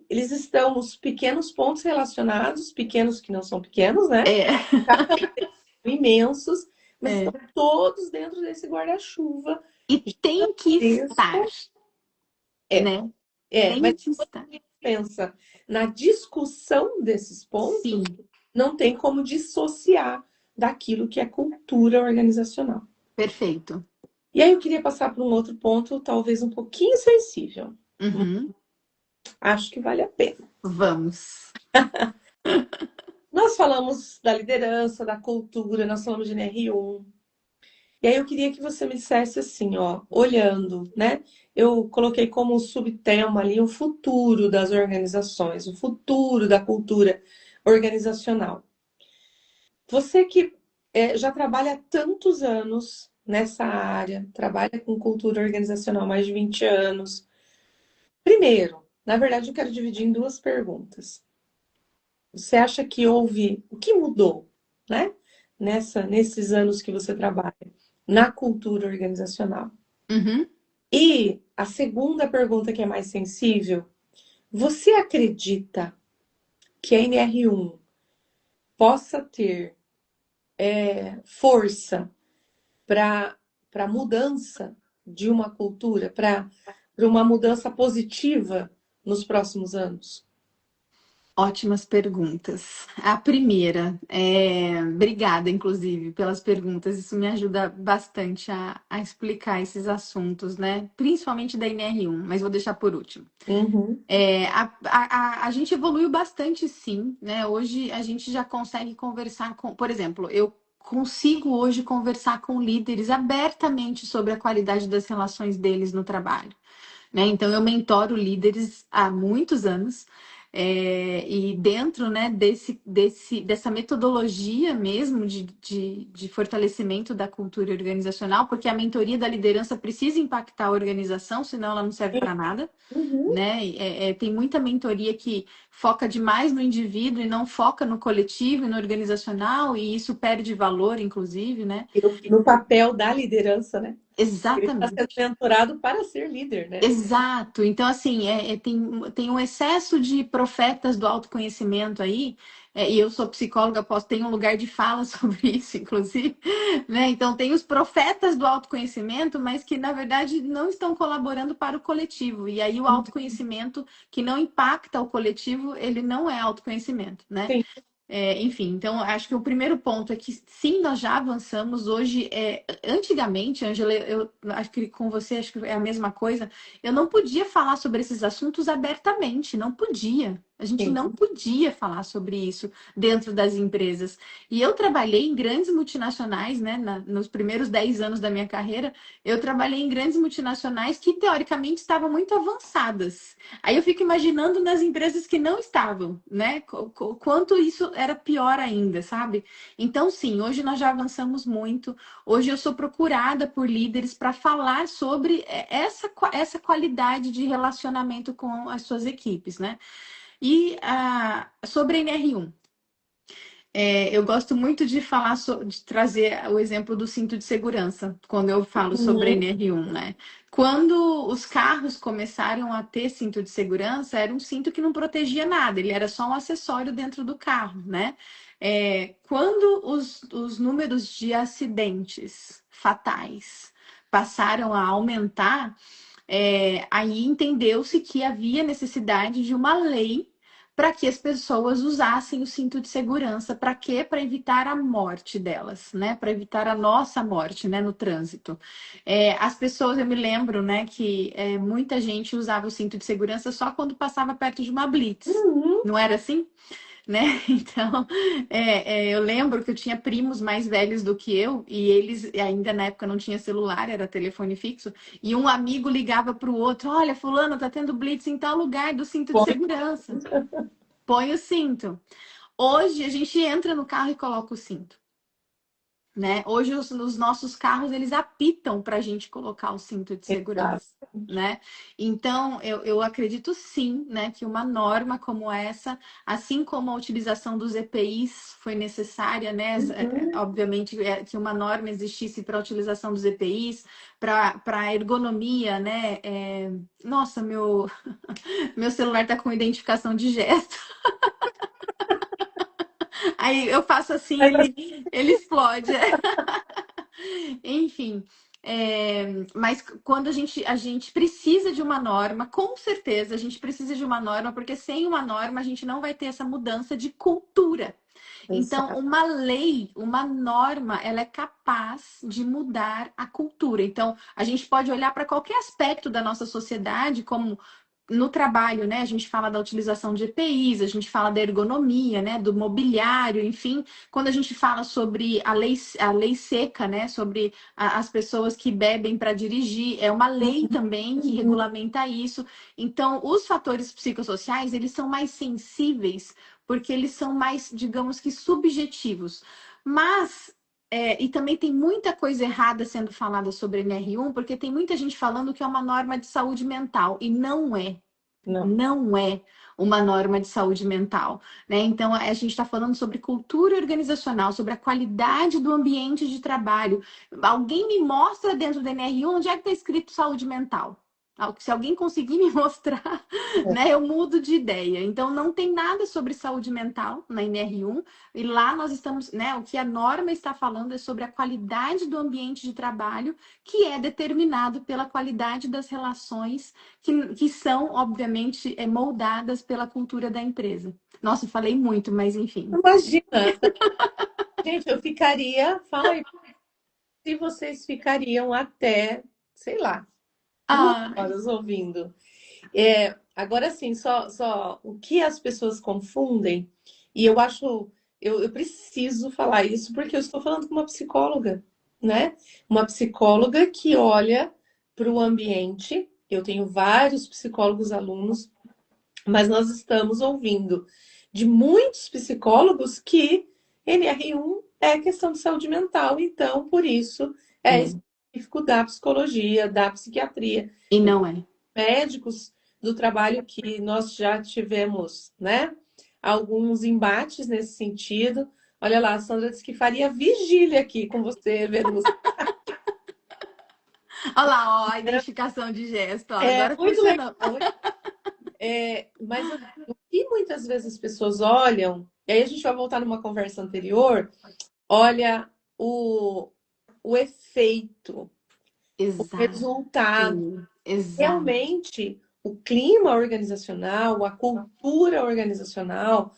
Eles estão os pequenos pontos relacionados, pequenos que não são pequenos, né? É, Cada um imensos, mas estão é. todos dentro desse guarda-chuva E tem que estar, gigantesco. É, né? mas Tem que quando estar. a gente pensa na discussão desses pontos, Sim, não tem como dissociar daquilo que é cultura organizacional. perfeito. E aí eu queria passar para um outro ponto, talvez um pouquinho sensível. Uhum. Acho que vale a pena. Vamos. Nós falamos da liderança, da cultura, nós falamos de NR1. E aí eu queria que você me dissesse assim, ó, olhando, né? Eu coloquei como subtema ali o futuro das organizações, o futuro da cultura organizacional. Você que já trabalha há tantos anos nessa área, trabalha com cultura organizacional há mais de 20 anos. Primeiro, na verdade, eu quero dividir em duas perguntas. Você acha que houve. O que mudou, né? Nesses anos que você trabalha, na cultura organizacional? Uhum. E a segunda pergunta, que é mais sensível, você acredita que a NR1 possa ter força para mudança de uma cultura, para uma mudança positiva nos próximos anos? Ótimas perguntas. A primeira, obrigada, inclusive, pelas perguntas. Isso me ajuda bastante a explicar esses assuntos, né? Principalmente da NR1, mas vou deixar por último. Uhum. A gente evoluiu bastante, sim, né? Hoje a gente já consegue conversar com, por exemplo, eu consigo hoje conversar com líderes abertamente sobre a qualidade das relações deles no trabalho, né? Então, eu mentoro líderes há muitos anos, e dentro, né, dessa metodologia mesmo de fortalecimento da cultura organizacional, porque a mentoria da liderança precisa impactar a organização, senão ela não serve para nada, Uhum. né? Tem muita mentoria que foca demais no indivíduo e não foca no coletivo e no organizacional, e isso perde valor, inclusive, né? E no papel da liderança, né? Ele está sendo Exatamente. mentorado para ser líder, né? Exato. Então, assim, tem um excesso de profetas do autoconhecimento aí, e eu sou psicóloga, ter um lugar de fala sobre isso, inclusive, né? Então, tem os profetas do autoconhecimento, mas que, na verdade, não estão colaborando para o coletivo. E aí, o autoconhecimento que não impacta o coletivo, ele não é autoconhecimento, né? Sim. Enfim, então acho que o primeiro ponto é que sim, nós já avançamos hoje. Antigamente, Ângela, eu acho que com você acho que é a mesma coisa. Eu não podia falar sobre esses assuntos abertamente, não podia. A gente não Sim. podia falar sobre isso dentro das empresas. E eu trabalhei em grandes multinacionais, né? Nos primeiros 10 anos da minha carreira, eu trabalhei em grandes multinacionais que teoricamente estavam muito avançadas. Aí eu fico imaginando nas empresas que não estavam, né? Quanto isso era pior ainda, sabe? Então, sim, hoje nós já avançamos muito. Hoje eu sou procurada por líderes para falar sobre essa qualidade de relacionamento com as suas equipes, né? E sobre a NR1. Eu gosto muito de falar, de trazer o exemplo do cinto de segurança, quando eu falo sobre Uhum. NR1, né? Quando os carros começaram a ter cinto de segurança, era um cinto que não protegia nada, ele era só um acessório dentro do carro, né? Quando os números de acidentes fatais passaram a aumentar, aí entendeu-se que havia necessidade de uma lei para que as pessoas usassem o cinto de segurança. Para quê? Para evitar a morte delas, né? Para evitar a nossa morte, né? No trânsito. As pessoas, eu me lembro, né? Que muita gente usava o cinto de segurança só quando passava perto de uma blitz. Uhum. Não era assim? Né? Então, eu lembro que eu tinha primos mais velhos do que eu, e eles ainda na época não tinha celular, era telefone fixo, e um amigo ligava para o outro: olha, fulano, tá tendo blitz em tal lugar do cinto de Bom, segurança. Põe o cinto. Hoje a gente entra no carro e coloca o cinto, né? Hoje os nossos carros eles apitam para a gente colocar o cinto de exato. segurança, né? Então eu acredito sim, né, que uma norma como essa, assim como a utilização dos EPIs foi necessária, né? Uhum. Obviamente que uma norma existisse para a utilização dos EPIs, para a ergonomia, né? Nossa, meu celular está com identificação de gesto. Aí eu faço assim, Mas, ele explode. Enfim, mas quando a gente precisa de uma norma, com certeza a gente precisa de uma norma, porque sem uma norma a gente não vai ter essa mudança de cultura. Então, exato. uma lei, uma norma, ela é capaz de mudar a cultura. Então, a gente pode olhar para qualquer aspecto da nossa sociedade, como no trabalho, né? A gente fala da utilização de EPIs, a gente fala da ergonomia, né? Do mobiliário, enfim. Quando a gente fala sobre a lei seca, né? Sobre as pessoas que bebem para dirigir, é uma lei também que Uhum. regulamenta isso. Então, os fatores psicossociais, eles são mais sensíveis porque eles são mais, digamos que, subjetivos. Mas, e também tem muita coisa errada sendo falada sobre NR1, porque tem muita gente falando que é uma norma de saúde mental, e não é. Não. Não é uma norma de saúde mental, né? Então, a gente está falando sobre cultura organizacional, sobre a qualidade do ambiente de trabalho. Alguém me mostra dentro do NR1 onde é que está escrito saúde mental? Se alguém conseguir me mostrar, né, eu mudo de ideia. Então, não tem nada sobre saúde mental na NR1. E lá nós estamos, né, o que a norma está falando é sobre a qualidade do ambiente de trabalho, que é determinado pela qualidade das relações que são, obviamente, moldadas pela cultura da empresa. Nossa, eu falei muito, mas enfim. Imagina, gente, eu ficaria, fala aí, se vocês ficariam até, sei lá, 2 horas ouvindo. Agora sim, só o que as pessoas confundem, e eu acho, eu preciso falar isso porque eu estou falando com uma psicóloga, né? Uma psicóloga que olha para o ambiente. Eu tenho vários psicólogos alunos, mas nós estamos ouvindo de muitos psicólogos que NR1 é questão de saúde mental, então por isso é É, específico da psicologia, da psiquiatria. e não é. Médicos do trabalho que nós já tivemos, né? Alguns embates nesse sentido. Olha lá, a Sandra disse que faria vigília aqui com você, Verus. Olha lá, ó, a identificação de gesto, ó, É agora muito funcionou. legal. Mas assim, o que muitas vezes as pessoas olham, e aí a gente vai voltar numa conversa anterior, olha o efeito, o Exato, resultado. exato, Realmente, o clima organizacional, a cultura organizacional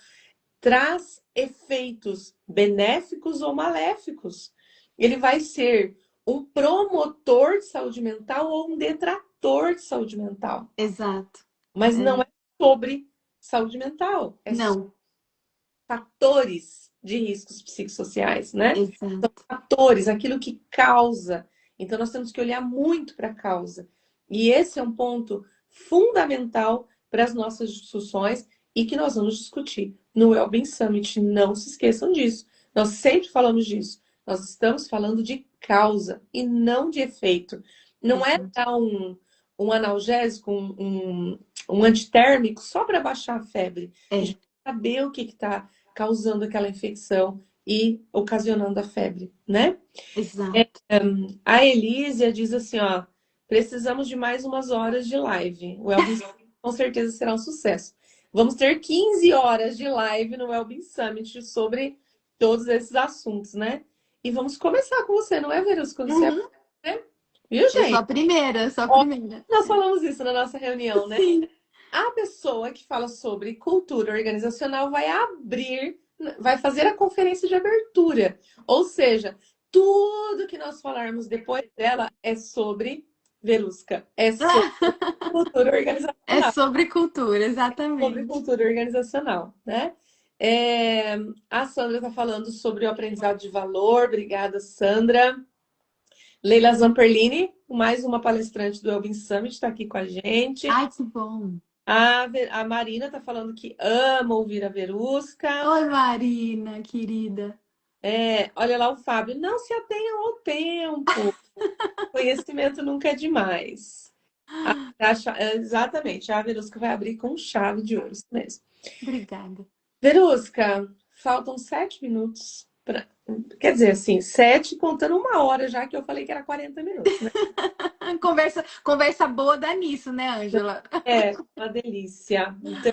traz efeitos benéficos ou maléficos. Ele vai ser um promotor de saúde mental ou um detrator de saúde mental. exato. Mas não É. é sobre saúde mental, é sobre Não, fatores de riscos psicossociais, né? exato. Fatores, aquilo que causa. Então, nós temos que olhar muito para a causa. E esse é um ponto fundamental para as nossas discussões e que nós vamos discutir no Wellbeing Summit. Não se esqueçam disso. Nós sempre falamos disso. Nós estamos falando de causa e não de efeito. Não é Exato. dar um analgésico, um antitérmico só para baixar a febre. A É, gente tem que saber o que está causando aquela infecção e ocasionando a febre, né? exato. A Elísia diz assim, ó, precisamos de mais umas horas de live. O Wellbeing Summit com certeza será um sucesso. Vamos ter 15 horas de live no Wellbeing Summit sobre todos esses assuntos, né? E vamos começar com você, não é, Verus? Quando você é, Uhum. né? Viu, Eu sou gente? a primeira, eu sou a Ó, primeira. nós falamos isso na nossa reunião, né? Sim. A pessoa que fala sobre cultura organizacional vai fazer a conferência de abertura. Ou seja, tudo que nós falarmos depois dela é sobre Verusca, é sobre cultura É organizacional, sobre cultura, sobre exatamente. cultura organizacional, né? É, a Sandra está falando sobre o aprendizado de valor. Obrigada, Sandra. Leila Zamperlini, mais uma palestrante do Elvin Summit, está aqui com a gente. Ai, que bom. A Marina tá falando que ama ouvir a Verusca. Oi, Marina, querida. Olha lá o Fábio. Não se atenham ao tempo. Conhecimento nunca é demais. Exatamente. A Verusca vai abrir com chave de ouro. Isso mesmo. Obrigada. Verusca, faltam 7 minutos. Quer dizer, assim, 7 contando 1 hora, já que eu falei que era 40 minutos, né? Conversa boa dá nisso, né, Ângela? É, uma delícia. Então,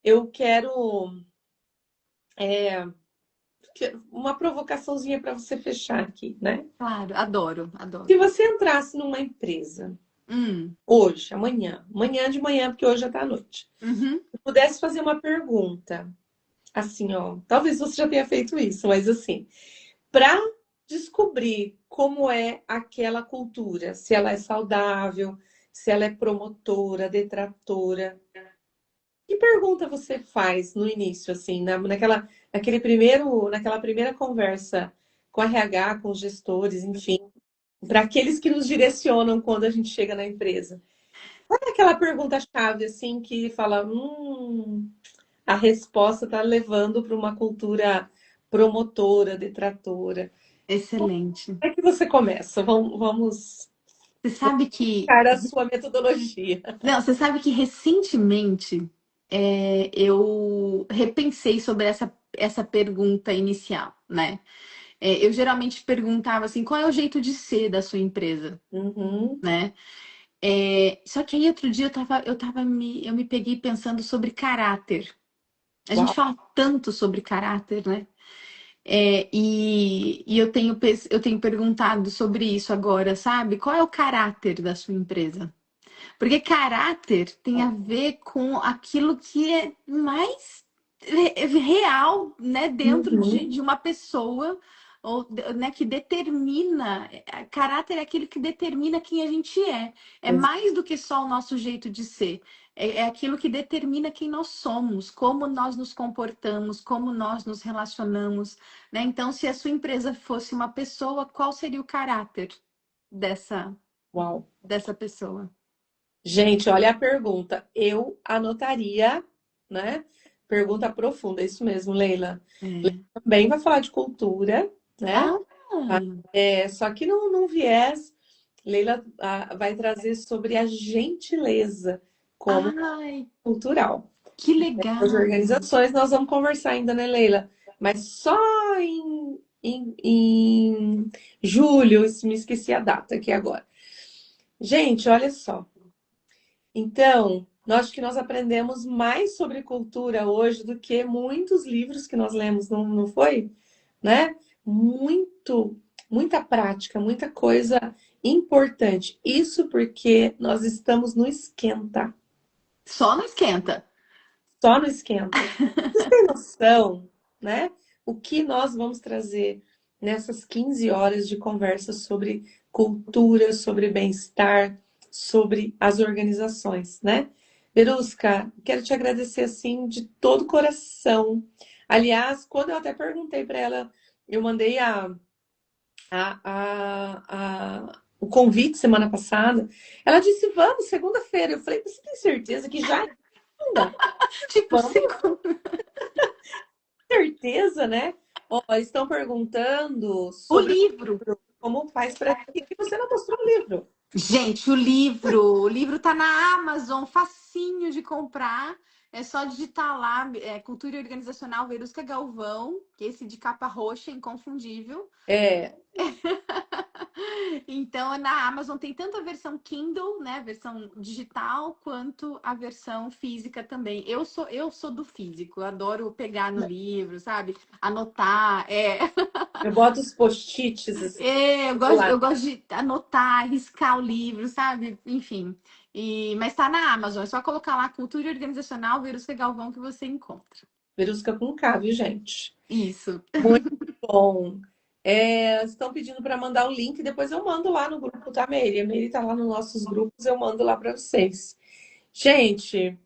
eu quero é, uma provocaçãozinha para você fechar aqui, né? Claro, adoro, Se adoro. você entrasse numa empresa Hum, hoje, amanhã de manhã, porque hoje já está à noite, uhum. e pudesse fazer uma pergunta, assim, ó, talvez você já tenha feito isso, mas assim, para descobrir como é aquela cultura, se ela é saudável, se ela é promotora, detratora, que pergunta você faz no início, assim, naquela primeira conversa com a RH, com os gestores, enfim, para aqueles que nos direcionam quando a gente chega na empresa? Qual é aquela pergunta-chave, assim, que fala, a resposta está levando para uma cultura promotora, detratora? Excelente. Como é que você começa? Vamos Você sabe que. para a sua metodologia. Não, você sabe que recentemente eu repensei sobre essa pergunta inicial, né? Eu geralmente perguntava assim, qual é o jeito de ser da sua empresa, Uhum, né? Só que aí outro dia eu me peguei pensando sobre caráter. A gente Uau. fala tanto sobre caráter, né? E eu tenho perguntado sobre isso agora, sabe? Qual é o caráter da sua empresa? Porque caráter tem a ver com aquilo que é mais real, né, dentro Uhum. de uma pessoa, ou, né, que determina. Caráter é aquilo que determina quem a gente é. É mais do que só o nosso jeito de ser. É aquilo que determina quem nós somos, como nós nos comportamos, como nós nos relacionamos, né? Então, se a sua empresa fosse uma pessoa, qual seria o caráter dessa, Uau. dessa pessoa? Gente, olha a pergunta. Eu anotaria, né? Pergunta profunda, isso mesmo, Leila. É. Também vai falar de cultura, né? Ah, Só que num viés, Leila vai trazer sobre a gentileza como ai, cultural. que As legal. organizações nós vamos conversar ainda, né, Leila? Mas só em julho, me esqueci a data aqui agora. Gente, olha só. Então, acho que nós aprendemos mais sobre cultura hoje do que muitos livros que nós lemos, não foi? Né? Muito, muita prática, muita coisa importante. Isso porque nós estamos no esquenta, Só não esquenta. só no esquenta. Vocês têm noção, né? O que nós vamos trazer nessas 15 horas de conversa sobre cultura, sobre bem-estar, sobre as organizações, né? Verusca, quero te agradecer assim de todo o coração. Aliás, quando eu até perguntei para ela, eu mandei o convite semana passada, ela disse: vamos, segunda-feira. Eu falei: você tem certeza que já é segunda? Tipo, Vamos, certeza, né? Ó, estão perguntando o sobre livro. como faz para que você não mostrou o livro. Gente, o livro tá na Amazon, facinho de comprar. É só digitar lá, Cultura Organizacional Verusca Galvão, que é esse de capa roxa, inconfundível. É, Então, na Amazon tem tanto a versão Kindle, né, a versão digital, quanto a versão física também. Eu sou do físico, eu adoro pegar no livro, sabe? Anotar, eu boto os post-its assim, eu do gosto, lado. eu gosto de anotar, riscar o livro, sabe? Enfim. Mas tá na Amazon, é só colocar lá Cultura Organizacional Verusca Galvão que você encontra. Verusca com K, viu, gente? Isso. Muito bom. Estão pedindo para mandar o link, depois eu mando lá no grupo, tá, Meire? A Meire tá lá nos nossos grupos, eu mando lá para vocês. Gente,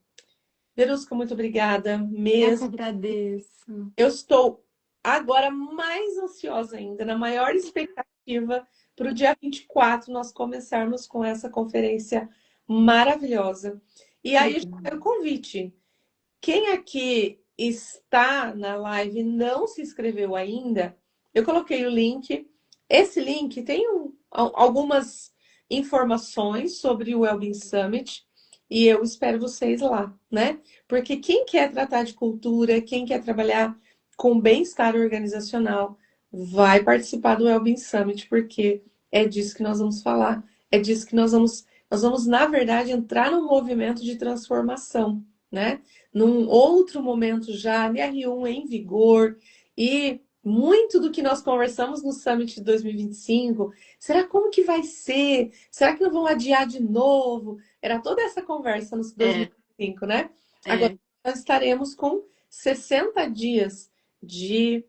Verusca, muito obrigada Eu que mesmo. agradeço. Eu estou agora mais ansiosa ainda, na maior expectativa para o dia 24 nós começarmos com essa conferência maravilhosa. E Que aí já legal. vai o convite. Quem aqui está na live e não se inscreveu ainda, eu coloquei o link. Esse link tem algumas informações sobre o Wellbeing Summit e eu espero vocês lá, né? Porque quem quer tratar de cultura, quem quer trabalhar com bem-estar organizacional, vai participar do Wellbeing Summit, porque é disso que nós vamos falar, é disso que nós vamos, na verdade, entrar num movimento de transformação, né? Num outro momento já, NR1 em vigor, e muito do que nós conversamos no Summit de 2025, será como que vai ser? Será que não vão adiar de novo? Era toda essa conversa no É, 2025, né? Agora é. nós estaremos com 60 dias de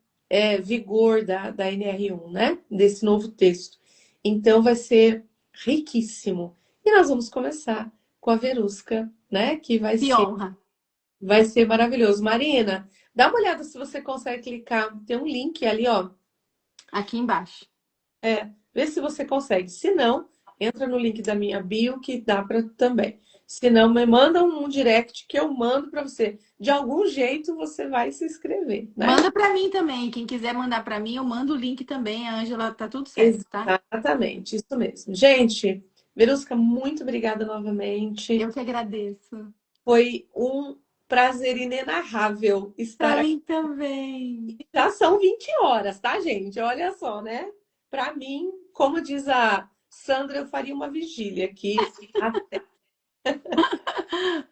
vigor da NR1, né? Desse novo texto. Então vai ser riquíssimo. E nós vamos começar com a Verusca, né? Que vai Que ser honra. Vai ser maravilhoso. Marina, dá uma olhada se você consegue clicar. Tem um link ali, ó. Aqui embaixo. Vê se você consegue. Se não, entra no link da minha bio que dá para também. Se não, me manda um direct que eu mando para você. De algum jeito você vai se inscrever, né? Manda pra mim também. Quem quiser mandar pra mim, eu mando o link também. A Ângela, tá tudo certo, tá? Exatamente, isso mesmo. Gente, Verusca, muito obrigada novamente. Eu que agradeço. Foi um prazer inenarrável Pra estar aqui. mim também. Já são 20 horas, tá, gente? Olha só, né? Para mim, como diz a Sandra, eu faria uma vigília aqui.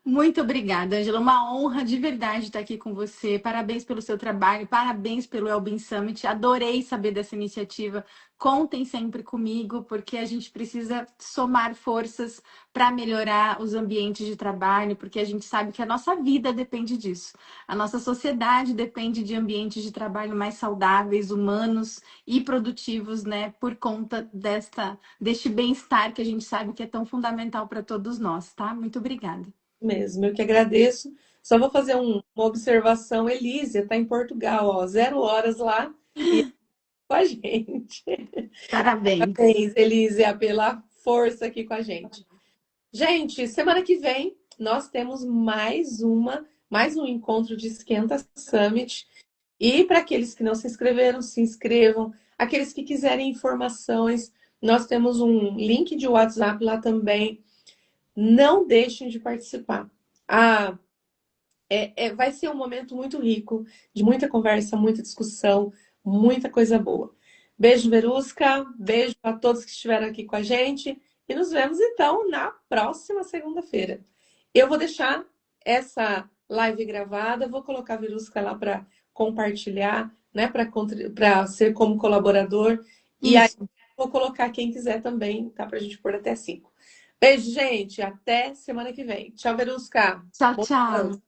Muito obrigada, Angela. Uma honra de verdade estar aqui com você. Parabéns pelo seu trabalho, parabéns pelo Wellbeing Summit. Adorei saber dessa iniciativa. Contem sempre comigo, porque a gente precisa somar forças para melhorar os ambientes de trabalho, porque a gente sabe que a nossa vida depende disso. A nossa sociedade depende de ambientes de trabalho mais saudáveis, humanos e produtivos, né? Por conta deste bem-estar que a gente sabe que é tão fundamental para todos nós, tá? Muito obrigada. Mesmo, eu que agradeço. Só vou fazer uma observação. Elísia está em Portugal, ó, 0 horas lá e com a gente. Parabéns. Parabéns, Elísia, pela força aqui com a gente. Gente, semana que vem nós temos mais um encontro de Esquenta Summit. E para aqueles que não se inscreveram, se inscrevam. Aqueles que quiserem informações, nós temos um link de WhatsApp lá também. Não deixem de participar. Ah, vai ser um momento muito rico, de muita conversa, muita discussão, muita coisa boa. Beijo, Verusca. Beijo a todos que estiveram aqui com a gente. E nos vemos então na próxima segunda-feira. Eu vou deixar essa live gravada, vou colocar a Verusca lá para compartilhar, né? Para ser como colaborador. E aí Isso. vou colocar quem quiser também, tá? Para a gente pôr até 5. Beijo, gente. Até semana que vem. Tchau, Verusca. Tchau, Bom tchau. descanso.